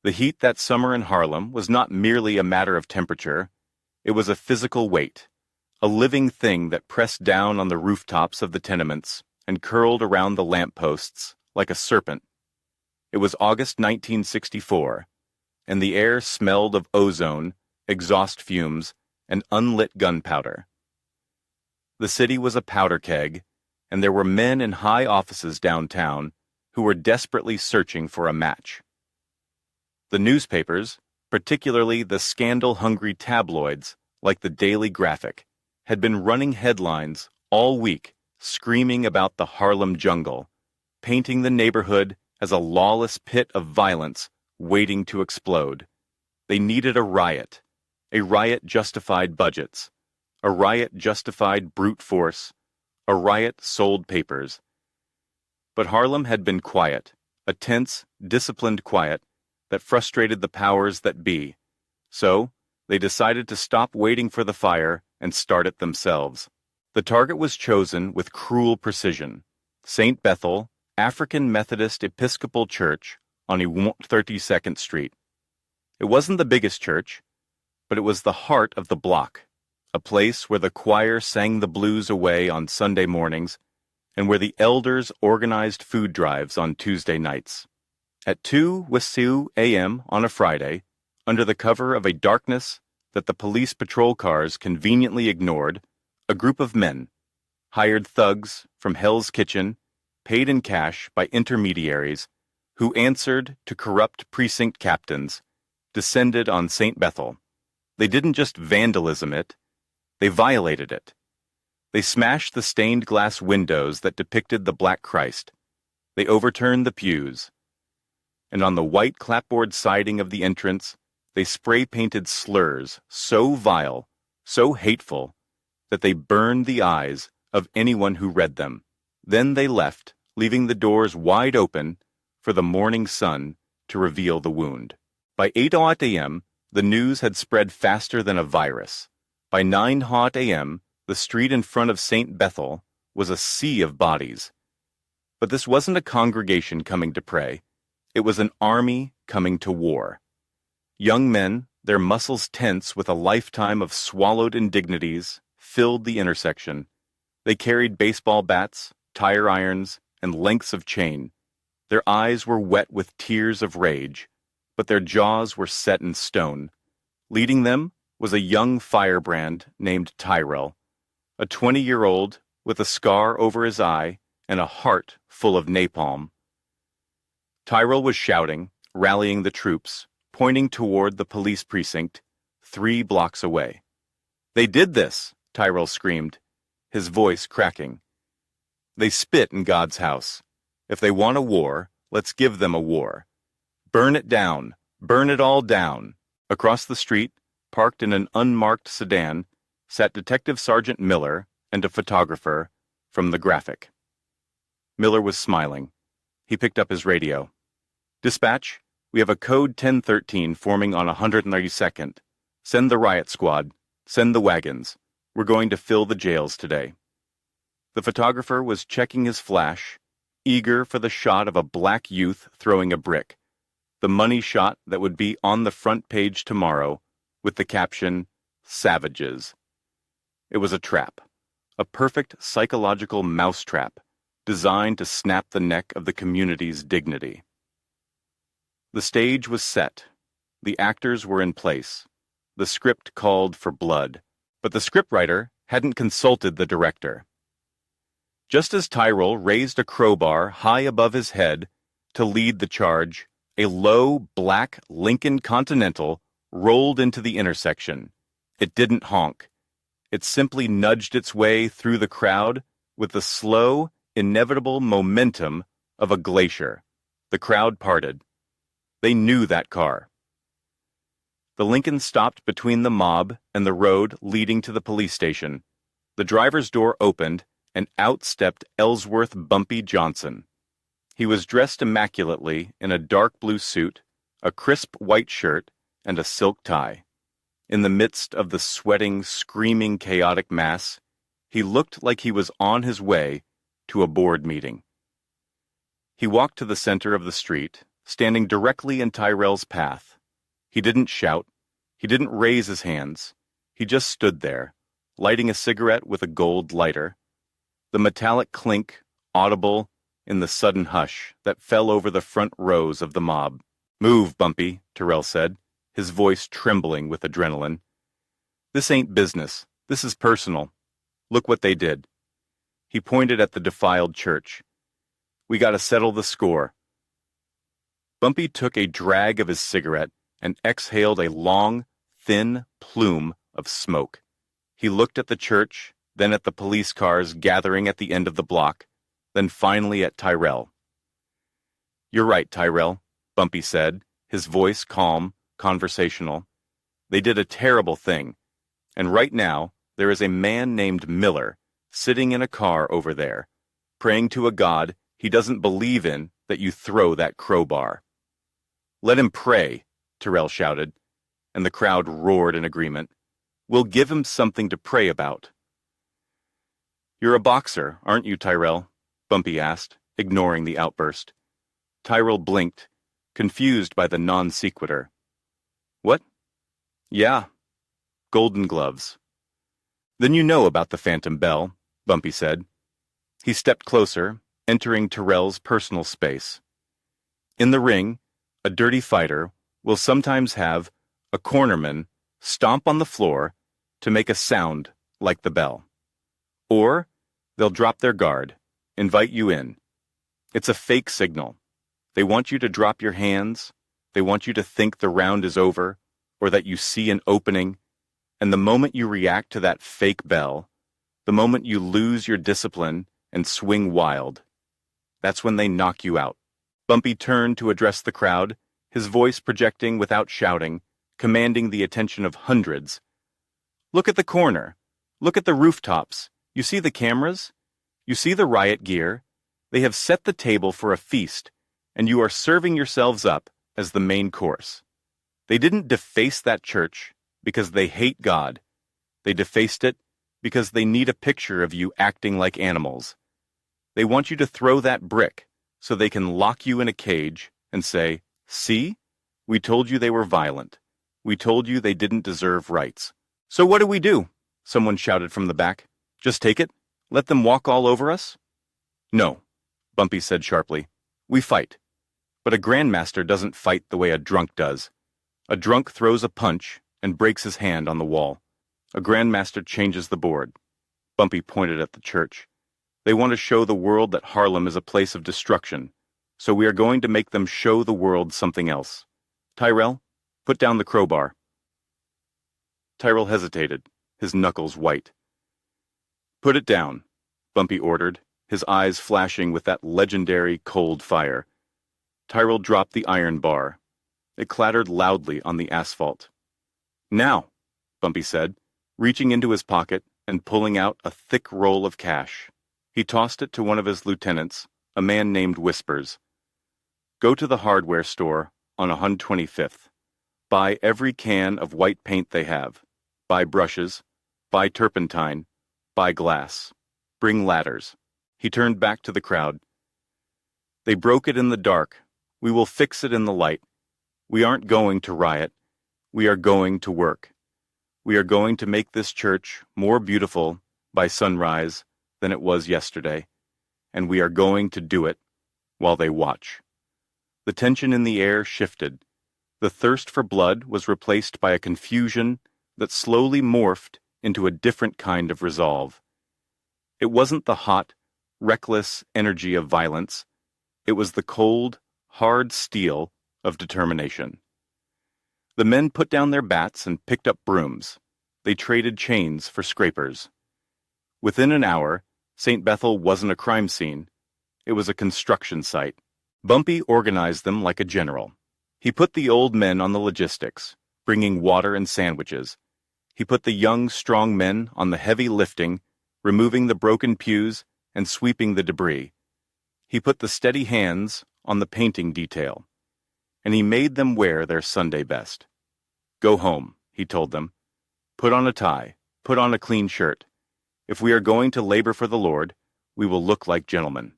The heat that summer in Harlem was not merely a matter of temperature. It was a physical weight, a living thing that pressed down on the rooftops of the tenements and curled around the lampposts like a serpent. It was August 1964, and the air smelled of ozone, exhaust fumes, and unlit gunpowder. The city was a powder keg, and there were men in high offices downtown who were desperately searching for a match. The newspapers, particularly the scandal-hungry tabloids like the Daily Graphic, had been running headlines all week screaming about the Harlem jungle, painting the neighborhood as a lawless pit of violence waiting to explode. They needed a riot justified budgets, a riot justified brute force, a riot sold papers. But Harlem had been quiet, a tense, disciplined quiet that frustrated the powers that be. So, they decided to stop waiting for the fire and start it themselves. The target was chosen with cruel precision: St. Bethel, African Methodist Episcopal Church on 32nd Street. It wasn't the biggest church, but it was the heart of the block, a place where the choir sang the blues away on Sunday mornings and where the elders organized food drives on Tuesday nights. At 2:02 a.m. on a Friday, under the cover of a darkness that the police patrol cars conveniently ignored, a group of men, hired thugs from Hell's Kitchen, paid in cash by intermediaries who answered to corrupt precinct captains, descended on St. Bethel. They didn't just vandalism it, they violated it. They smashed the stained glass windows that depicted the Black Christ. They overturned the pews. And on the white clapboard siding of the entrance, they spray-painted slurs so vile, so hateful, that they burned the eyes of anyone who read them. Then they left, leaving the doors wide open for the morning sun to reveal the wound. By 8:00 a.m., the news had spread faster than a virus. By 9:00 a.m., the street in front of St. Bethel was a sea of bodies. But this wasn't a congregation coming to pray. It was an army coming to war. Young men, their muscles tense with a lifetime of swallowed indignities, filled the intersection. They carried baseball bats, tire irons, and lengths of chain. Their eyes were wet with tears of rage, but their jaws were set in stone. Leading them was a young firebrand named Tyrell, a 20-year-old with a scar over his eye and a heart full of napalm. Tyrell was shouting, rallying the troops, pointing toward the police precinct 3 blocks away. "They did this," Tyrell screamed, his voice cracking. "They spit in God's house. If they want a war, let's give them a war. Burn it down. Burn it all down." Across the street, parked in an unmarked sedan, sat Detective Sergeant Miller and a photographer from the Graphic. Miller was smiling. He picked up his radio. "Dispatch, we have a code 1013 forming on 132nd. Send the riot squad. Send the wagons. We're going to fill the jails today." The photographer was checking his flash, eager for the shot of a black youth throwing a brick, the money shot that would be on the front page tomorrow, with the caption, "Savages." It was a trap, a perfect psychological mousetrap, designed to snap the neck of the community's dignity. The stage was set. The actors were in place. The script called for blood, but the scriptwriter hadn't consulted the director. Just as Tyrell raised a crowbar high above his head to lead the charge, a low, black Lincoln Continental rolled into the intersection. It didn't honk. It simply nudged its way through the crowd with the slow, inevitable momentum of a glacier. The crowd parted. They knew that car. The Lincoln stopped between the mob and the road leading to the police station. The driver's door opened, and out stepped Ellsworth Bumpy Johnson. He was dressed immaculately in a dark blue suit, a crisp white shirt, and a silk tie. In the midst of the sweating, screaming, chaotic mass, he looked like he was on his way to a board meeting. He walked to the center of the street, standing directly in Tyrell's path. He didn't shout. He didn't raise his hands. He just stood there, lighting a cigarette with a gold lighter. The metallic clink, audible in the sudden hush that fell over the front rows of the mob. "Move, Bumpy," Tyrell said, his voice trembling with adrenaline. "This ain't business. This is personal. Look what they did." He pointed at the defiled church. "We gotta settle the score." Bumpy took a drag of his cigarette and exhaled a long, thin plume of smoke. He looked at the church, then at the police cars gathering at the end of the block, then finally at Tyrell. "You're right, Tyrell," Bumpy said, his voice calm, conversational. "They did a terrible thing, and right now there is a man named Miller sitting in a car over there, praying to a god he doesn't believe in that you throw that crowbar." "Let him pray," Tyrell shouted, and the crowd roared in agreement. "We'll give him something to pray about." "You're a boxer, aren't you, Tyrell?" Bumpy asked, ignoring the outburst. Tyrell blinked, confused by the non sequitur. "What?" "Yeah. Golden gloves." "Then you know about the Phantom Bell," Bumpy said. He stepped closer, entering Tyrell's personal space. "In the ring, a dirty fighter will sometimes have a cornerman stomp on the floor to make a sound like the bell. Or they'll drop their guard, invite you in. It's a fake signal. They want you to drop your hands, they want you to think the round is over, or that you see an opening, and the moment you react to that fake bell, the moment you lose your discipline and swing wild, that's when they knock you out." Bumpy turned to address the crowd, his voice projecting without shouting, commanding the attention of hundreds. "Look at the corner. Look at the rooftops. You see the cameras? You see the riot gear? They have set the table for a feast, and you are serving yourselves up as the main course. They didn't deface that church because they hate God. They defaced it because they need a picture of you acting like animals. They want you to throw that brick so they can lock you in a cage and say, 'See? We told you they were violent. We told you they didn't deserve rights.' So what do we do?" Someone shouted from the back. "Just take it? Let them walk all over us?" "No," Bumpy said sharply. "We fight. But a grandmaster doesn't fight the way a drunk does. A drunk throws a punch and breaks his hand on the wall. A grandmaster changes the board." Bumpy pointed at the church. "They want to show the world that Harlem is a place of destruction, so we are going to make them show the world something else. Tyrell, put down the crowbar." Tyrell hesitated, his knuckles white. "Put it down," Bumpy ordered, his eyes flashing with that legendary cold fire. Tyrell dropped the iron bar. It clattered loudly on the asphalt. "Now," Bumpy said, reaching into his pocket and pulling out a thick roll of cash. He tossed it to one of his lieutenants, a man named Whispers. "Go to the hardware store on 125th. Buy every can of white paint they have. Buy brushes. Buy turpentine. Buy glass. Bring ladders." He turned back to the crowd. "They broke it in the dark. We will fix it in the light. We aren't going to riot. We are going to work. We are going to make this church more beautiful by sunrise than it was yesterday, and we are going to do it while they watch." The tension in the air shifted. The thirst for blood was replaced by a confusion that slowly morphed into a different kind of resolve. It wasn't the hot, reckless energy of violence. It was the cold, hard steel of determination. The men put down their bats and picked up brooms. They traded chains for scrapers. Within an hour, St. Bethel wasn't a crime scene. It was a construction site. Bumpy organized them like a general. He put the old men on the logistics, bringing water and sandwiches. He put the young, strong men on the heavy lifting, removing the broken pews and sweeping the debris. He put the steady hands on the painting detail. And he made them wear their Sunday best. "Go home," he told them. "Put on a tie. Put on a clean shirt. If we are going to labor for the Lord, we will look like gentlemen."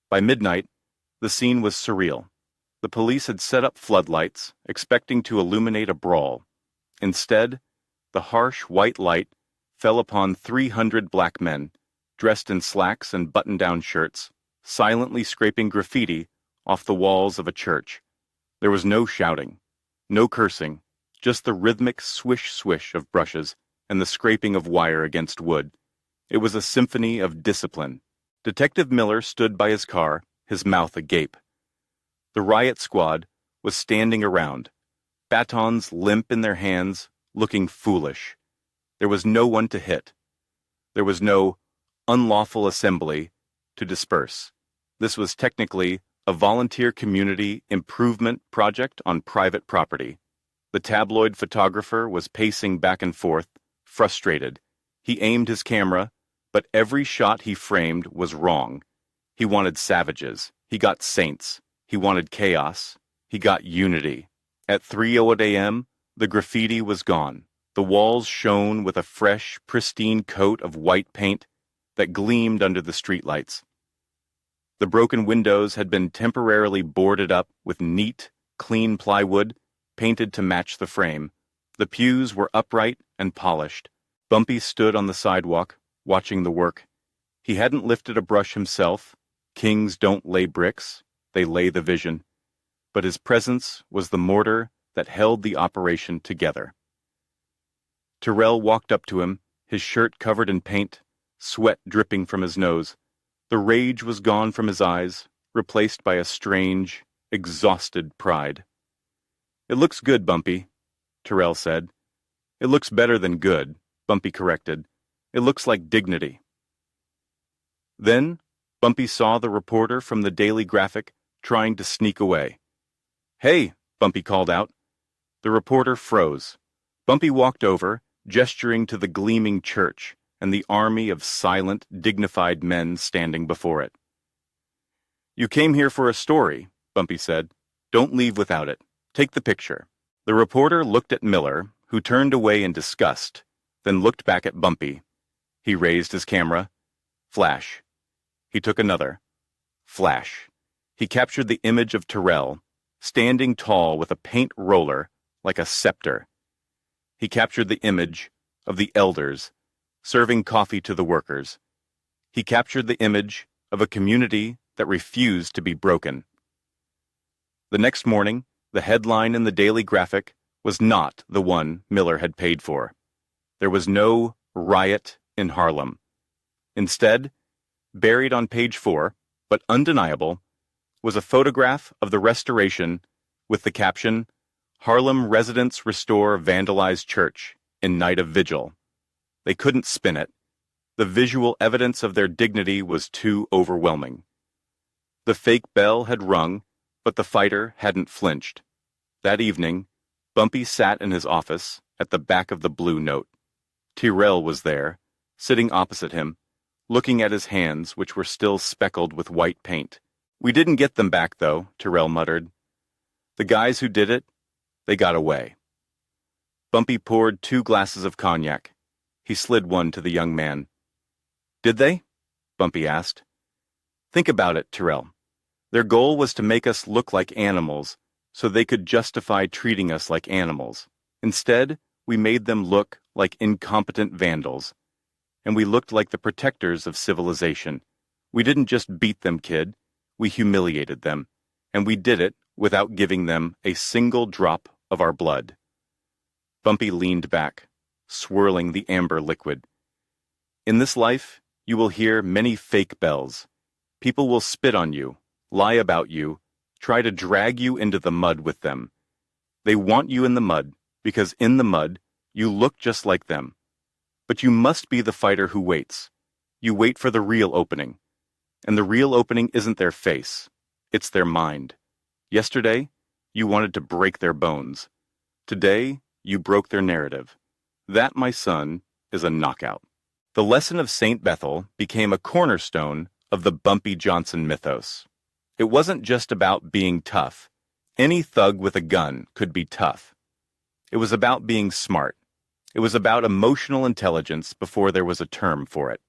By midnight, the scene was surreal. The police had set up floodlights, expecting to illuminate a brawl. Instead, the harsh white light fell upon 300 black men, dressed in slacks and button-down shirts, silently scraping graffiti off the walls of a church. There was no shouting, no cursing, just the rhythmic swish-swish of brushes and the scraping of wire against wood. It was a symphony of discipline. Detective Miller stood by his car, his mouth agape. The riot squad was standing around, batons limp in their hands, looking foolish. There was no one to hit. There was no unlawful assembly to disperse. This was technically a volunteer community improvement project on private property. The tabloid photographer was pacing back and forth, frustrated. He aimed his camera, but every shot he framed was wrong. He wanted savages. He got saints. He wanted chaos. He got unity. At 3:08 a.m., the graffiti was gone. The walls shone with a fresh, pristine coat of white paint that gleamed under the streetlights. The broken windows had been temporarily boarded up with neat, clean plywood, painted to match the frame. The pews were upright and polished. Bumpy stood on the sidewalk, watching the work. He hadn't lifted a brush himself. Kings don't lay bricks, they lay the vision. But his presence was the mortar that held the operation together. Tyrell walked up to him, his shirt covered in paint, sweat dripping from his nose. The rage was gone from his eyes, replaced by a strange, exhausted pride. "It looks good, Bumpy," Tyrell said. "It looks better than good," Bumpy corrected. "It looks like dignity." Then, Bumpy saw the reporter from the Daily Graphic trying to sneak away. "Hey," Bumpy called out. The reporter froze. Bumpy walked over, gesturing to the gleaming church and the army of silent, dignified men standing before it. "You came here for a story," Bumpy said. "Don't leave without it. Take the picture." The reporter looked at Miller, who turned away in disgust, then looked back at Bumpy. He raised his camera. Flash. He took another. Flash. He captured the image of Tyrell, standing tall with a paint roller like a scepter. He captured the image of the elders, serving coffee to the workers. He captured the image of a community that refused to be broken. The next morning, the headline in the Daily Graphic was not the one Miller had paid for. There was no riot in Harlem. Instead, buried on page 4, but undeniable, was a photograph of the restoration with the caption, "Harlem residents restore vandalized church in night of vigil." They couldn't spin it. The visual evidence of their dignity was too overwhelming. The fake bell had rung, but the fighter hadn't flinched. That evening, Bumpy sat in his office at the back of the Blue Note. Tyrell was there, sitting opposite him, looking at his hands, which were still speckled with white paint. "We didn't get them back, though," Tyrell muttered. "The guys who did it, they got away." Bumpy poured 2 glasses of cognac. He slid one to the young man. "Did they?" Bumpy asked. "Think about it, Tyrell. Their goal was to make us look like animals, so they could justify treating us like animals. Instead, we made them look like incompetent vandals. And we looked like the protectors of civilization. We didn't just beat them, kid. We humiliated them. And we did it without giving them a single drop of our blood." Bumpy leaned back, swirling the amber liquid. "In this life, you will hear many fake bells. People will spit on you, lie about you, try to drag you into the mud with them. They want you in the mud, because in the mud, you look just like them. But you must be the fighter who waits. You wait for the real opening. And the real opening isn't their face. It's their mind. Yesterday, you wanted to break their bones. Today, you broke their narrative. That, my son, is a knockout." The lesson of St. Bethel became a cornerstone of the Bumpy Johnson mythos. It wasn't just about being tough. Any thug with a gun could be tough. It was about being smart. It was about emotional intelligence before there was a term for it.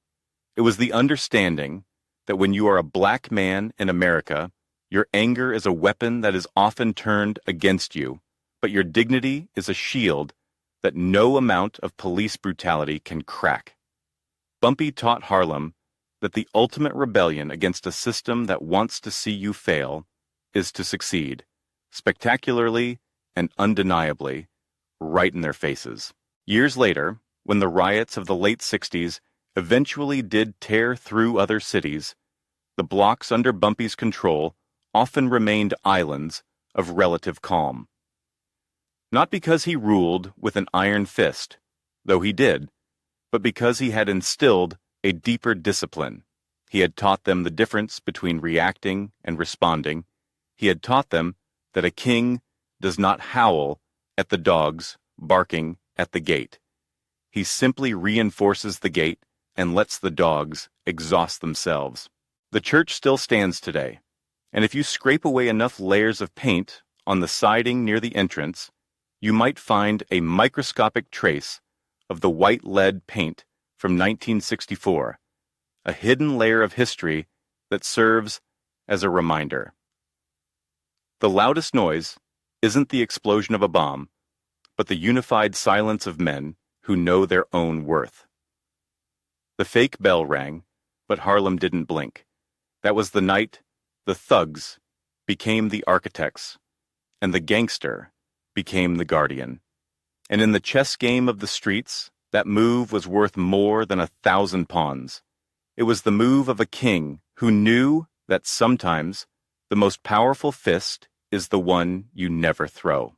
It was the understanding that when you are a black man in America, Your anger is a weapon that is often turned against you, but your dignity is a shield that no amount of police brutality can crack. Bumpy taught Harlem that the ultimate rebellion against a system that wants to see you fail is to succeed, spectacularly and undeniably, right in their faces. Years later, when the riots of the late 60s eventually did tear through other cities, the blocks under Bumpy's control often remained islands of relative calm. Not because he ruled with an iron fist, though he did, but because he had instilled a deeper discipline. He had taught them the difference between reacting and responding. He had taught them that a king does not howl at the dogs barking at the gate. He simply reinforces the gate and lets the dogs exhaust themselves. The church still stands today, and if you scrape away enough layers of paint on the siding near the entrance, you might find a microscopic trace of the white lead paint from 1964, a hidden layer of history that serves as a reminder. The loudest noise isn't the explosion of a bomb, but the unified silence of men who know their own worth. The fake bell rang, but Harlem didn't blink. That was the night the thugs became the architects, and the gangster became the guardian. And in the chess game of the streets, that move was worth more than 1,000 pawns. It was the move of a king who knew that sometimes the most powerful fist is the one you never throw.